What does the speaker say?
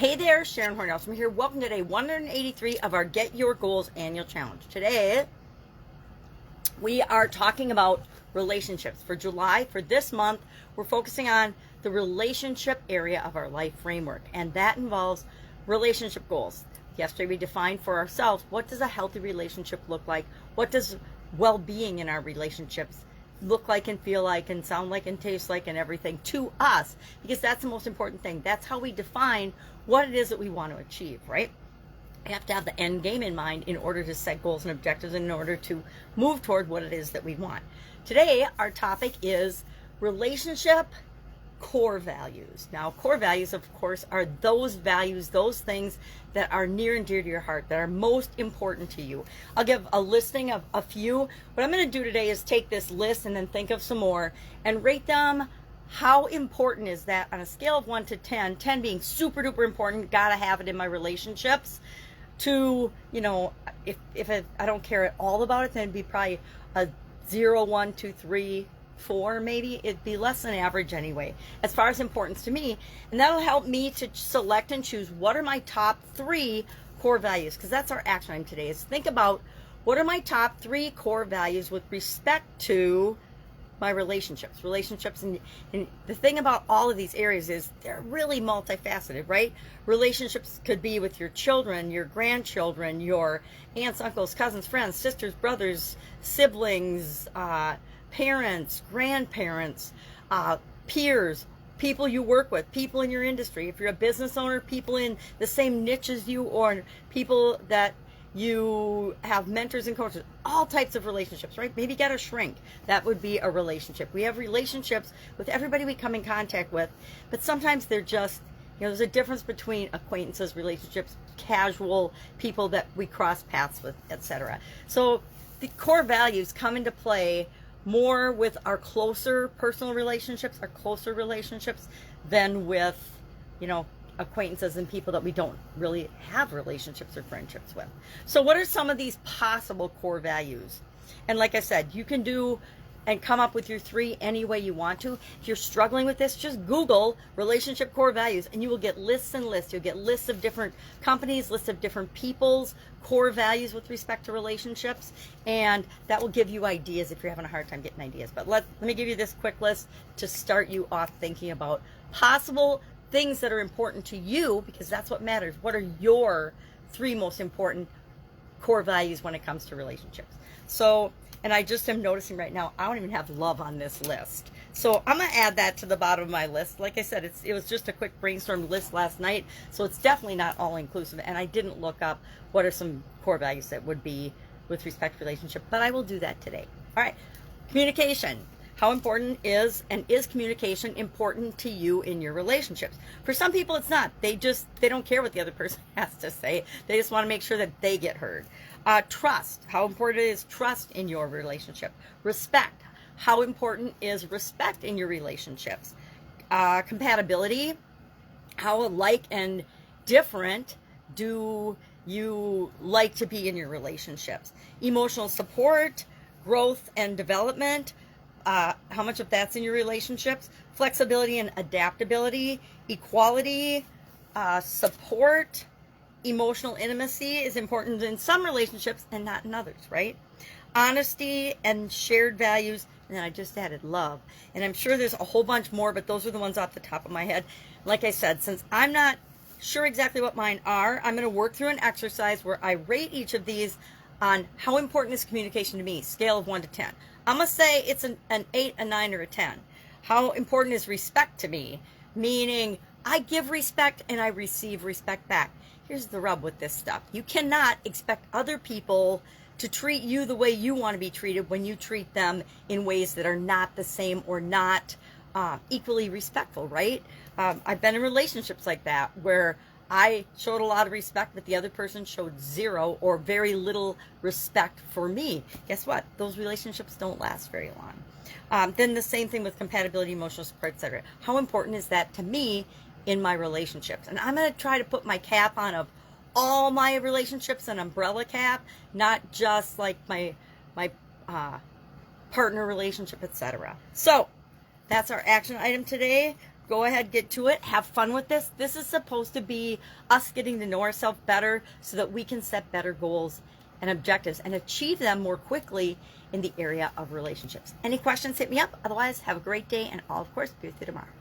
Hey there, Sharon Horne-Ellstrom here. Welcome to day 183 of our Get Your Goals annual challenge. Today, we are talking about relationships. For July, for this month, we're focusing on the relationship area of our life framework, and that involves relationship goals. Yesterday, we defined for ourselves, what does a healthy relationship look like? What does well-being in our relationships look like and feel like and sound like and taste like and everything to us, because that's the most important thing. That's how we define what it is that we want to achieve, right? We have to have the end game in mind in order to set goals and objectives and in order to move toward what it is that we want. Today, our topic is relationship core values. Now, core values, of course, are those values, those things that are near and dear to your heart, that are most important to you. I'll give a listing of a few. What I'm going to do today is take this list and then think of some more and rate them. How important is that on a scale of 1 to 10, 10 being super duper important, gotta have it in my relationships, to, you know, if I don't care at all about it, then it'd be probably a 0, 1, 2, 3, 4 maybe. It'd be less than average anyway, as far as importance to me. And that'll help me to select and choose what are my top 3 core values, because that's our action item today, is think about what are my top 3 core values with respect to my relationships. And the thing about all of these areas is they're really multifaceted, right? Relationships could be with your children, your grandchildren, your aunts, uncles, cousins, friends, sisters, brothers, siblings, parents, grandparents, peers, people you work with, people in your industry. If you're a business owner, people in the same niche as you, or people that you have mentors and coaches, all types of relationships, right? Maybe you got a shrink. That would be a relationship. We have relationships with everybody we come in contact with, but sometimes they're just, you know, there's a difference between acquaintances, relationships, casual people that we cross paths with, etc. So the core values come into play more with our closer personal relationships, our closer relationships, than with, you know, acquaintances and people that we don't really have relationships or friendships with. So what are some of these possible core values? And like I said, you can do and come up with your 3 any way you want to. If you're struggling with this, just Google relationship core values and you will get lists and lists. You'll get lists of different companies, lists of different people's core values with respect to relationships, and that will give you ideas if you're having a hard time getting ideas. But let me give you this quick list to start you off thinking about possible things that are important to you, because that's what matters. What are your 3 most important core values when it comes to relationships? So, and I just am noticing right now, I don't even have love on this list. So I'm going to add that to the bottom of my list. Like I said, it was just a quick brainstorm list last night, so it's definitely not all inclusive. And I didn't look up what are some core values that would be with respect to relationship, but I will do that today. All right, communication. How important is communication important to you in your relationships? For some people, it's not. They don't care what the other person has to say. They just want to make sure that they get heard. Trust. How important is trust in your relationship? Respect. How important is respect in your relationships? Compatibility. How alike and different do you like to be in your relationships? Emotional support, growth and development. How much of that's in your relationships? Flexibility and adaptability, equality, support, emotional intimacy is important in some relationships and not in others, right? Honesty and shared values, and then I just added love. And I'm sure there's a whole bunch more, but those are the ones off the top of my head. Like I said, since I'm not sure exactly what mine are, I'm going to work through an exercise where I rate each of these on how important is communication to me, scale of 1 to 10. I'm going to say it's an 8, a 9, or a 10. How important is respect to me? Meaning, I give respect and I receive respect back. Here's the rub with this stuff. You cannot expect other people to treat you the way you want to be treated when you treat them in ways that are not the same or not equally respectful, right? I've been in relationships like that where I showed a lot of respect, but the other person showed 0 or very little respect for me. Guess what? Those relationships don't last very long. Then the same thing with compatibility, emotional support, etc. How important is that to me in my relationships? And I'm going to try to put my cap on of all my relationships, an umbrella cap, not just like my partner relationship, etc. So that's our action item today. go ahead, get to it, have fun with this. This is supposed to be us getting to know ourselves better so that we can set better goals and objectives and achieve them more quickly in the area of relationships. Any questions, hit me up. Otherwise, have a great day, and I'll, of course, be with you tomorrow.